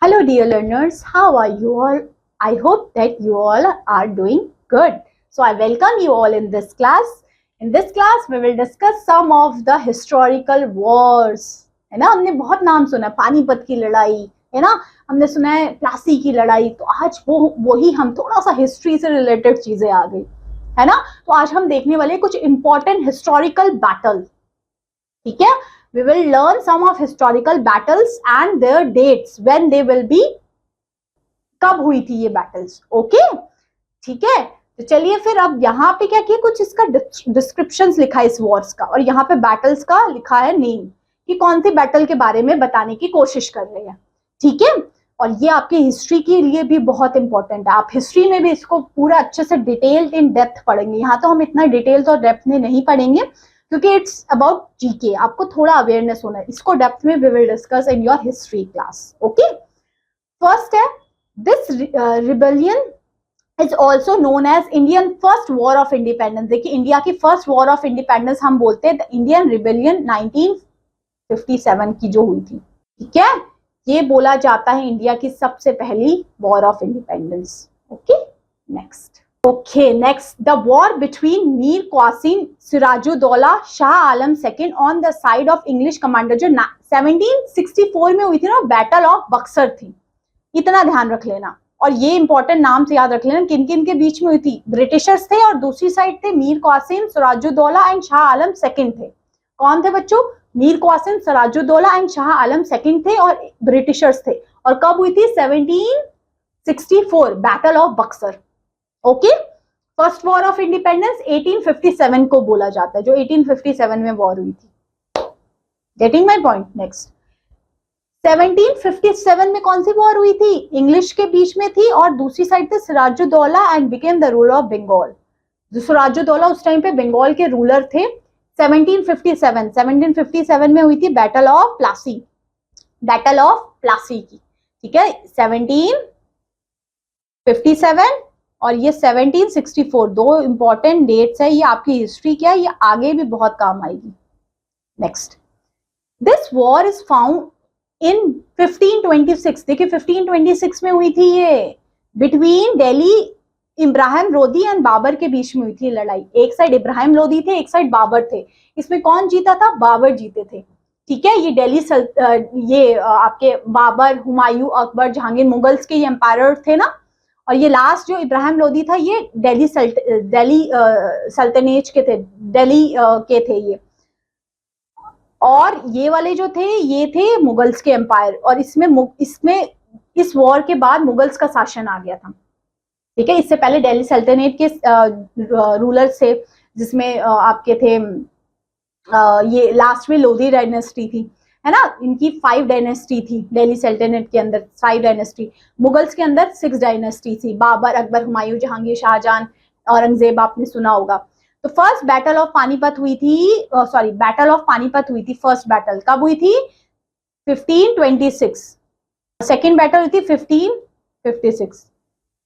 Hello dear learners, how are you all? I hope that you all are doing good. So I welcome you all in this class. In this class we will discuss some of the historical wars. है ना, हमने बहुत नाम सुना, पानीपत की लड़ाई है ना, हमने सुना है प्लासी की लड़ाई। तो आज वही हम थोड़ा सा हिस्ट्री से रिलेटेड चीजें आ गई है ना। तो आज हम देखने वाले कुछ इंपॉर्टेंट हिस्टोरिकल बैटल, ठीक है। We will learn some of historical battles and their dates when they will be, कब हुई थी ये battles, ओके ठीक है। तो चलिए फिर अब यहाँ पे क्या किया, कुछ इसका डिस्क्रिप्शंस लिखा है इस वॉर्स का, और यहाँ पे बैटल्स का लिखा है नेम कि कौन सी बैटल के बारे में बताने की कोशिश कर रहे हैं, ठीक है। और ये आपकी हिस्ट्री के लिए भी बहुत इंपॉर्टेंट है, आप हिस्ट्री में भी इसको पूरा अच्छे से डिटेल्ड इन डेप्थ पढ़ेंगे। यहाँ तो हम इतना डिटेल्स और डेप्थ में नहीं पढ़ेंगे क्योंकि इट्स अबाउट जीके, आपको थोड़ा अवेयरनेस होना है, इसको डेप्थ में we will discuss in your history class, okay. First है, this rebellion is also known as Indian first war of independence. देखिए इंडिया की फर्स्ट वॉर ऑफ इंडिपेंडेंस हम बोलते हैं इंडियन रिबेलियन 1957 की जो हुई थी, ठीक है। ये बोला जाता है इंडिया की सबसे पहली war of independence, okay. Next, okay, next, the war between Mir Qasim Sirajuddaulah Shah Alam II on the side of English commander जो 1764 में हुई थी ना, बैटल ऑफ बक्सर थी, इतना ध्यान रख लेना। और ये इंपॉर्टेंट नाम से याद रख लेना, किन किन के बीच में हुई थी। ब्रिटिशर्स थे और दूसरी साइड थे मीर कासिम सिराजुद्दौला एंड शाह आलम सेकंड थे। कौन थे बच्चों? मीर कासिम सिराजुद्दौला एंड शाह आलम सेकंड थे और ब्रिटिशर्स थे। और कब हुई थी? 1764, battle of Buxar, okay. First war of independence 1857 को बोला जाता है, जो 1857 में वॉर हुई थी। Getting my point? नेक्स्ट, 1757 में कौन सी वॉर हुई थी? इंग्लिश के बीच में थी और दूसरी साइड थे Sirajuddaulah and became the ruler of Bengal. जो सिराजुद्दौला उस टाइम पे बंगाल के रूलर थे। 1757 में हुई थी battle of Plassey, battle of Plassey की, ठीक है। 1757 और ये 1764, दो इंपॉर्टेंट डेट्स है। ये आपकी हिस्ट्री क्या है, ये आगे भी बहुत काम आएगी। Next, this war is found in 1526। देखिए 1526 में हुई थी ये, बिटवीन दिल्ली इब्राहिम लोदी एंड बाबर के बीच में हुई थी लड़ाई। एक साइड इब्राहिम लोदी थे, एक साइड बाबर थे। इसमें कौन जीता था? बाबर जीते थे, ठीक है। ये ये आपके बाबर, हुमायूं, अकबर, जहांगीर, मुगल्स के ये एम्पायर थे ना। और ये लास्ट जो इब्राहिम लोदी था ये दिल्ली सल्तनत के थे, दिल्ली के थे ये। और ये वाले जो थे ये थे मुगल्स के एम्पायर। और इसमें इस वॉर के बाद मुगल्स का शासन आ गया था, ठीक है। इससे पहले दिल्ली सल्तनत के रूलर्स थे, जिसमें आपके थे ये लास्ट में लोधी डायनेस्टी थी, है ना। इनकी 5 डायनेस्टी थी दिल्ली सल्तनत के अंदर, 5 डायनेस्टी। मुगल्स के अंदर 6 डायनेस्टी थी, बाबर, अकबर, हुमायूं, जहांगीर, शाहजहां, औरंगजेब, आपने सुना होगा। तो फर्स्ट बैटल ऑफ पानीपत हुई थी, बैटल ऑफ पानीपत हुई थी। फर्स्ट बैटल कब हुई थी? 1526। सेकेंड बैटल हुई थी 1556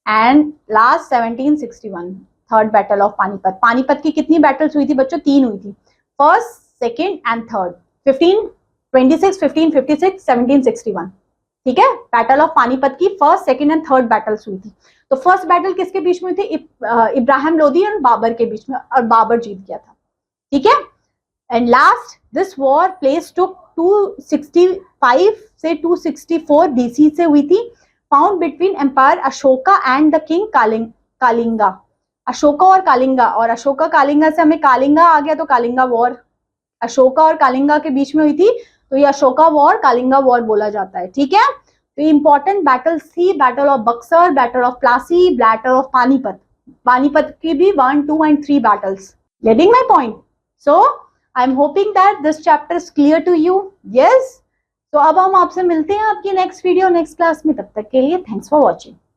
and last 1761, third battle of Panipat. Panipat की कितनी बैटल्स हुई थी बच्चों? 3 हुई थी, फर्स्ट, सेकेंड एंड थर्ड। 1526, 1556, 1761, ठीक है। बैटल ऑफ पानीपत की first, second and third battles हुई थी। तो फर्स्ट बैटल किसके बीच में हुई थी? इब्राहिम लोदी और बाबर के बीच में, और बाबर जीत गया था, ठीक है। And last, this war place took 265 से 264 BC से हुई थी, found between empire Ashoka and the king Kalinga. Ashoka और कालिंगा, और अशोका कालिंगा से हमें कालिंगा आ गया, तो कालिंगा वॉर अशोका और कालिंगा के बीच में हुई थी, तो ये अशोका वॉर, कालिंगा वॉर बोला जाता है, ठीक है। तो इंपॉर्टेंट बैटल्स थी, battle of Buxar, battle of Plassey, battle of Panipat. Panipat की भी 1, 2 and 3 battles. Getting my point? So I am hoping that this chapter is clear to you. Yes, तो अब हम आपसे मिलते हैं आपकी नेक्स्ट वीडियो, नेक्स्ट क्लास में। तब तक के लिए थैंक्स फॉर वॉचिंग।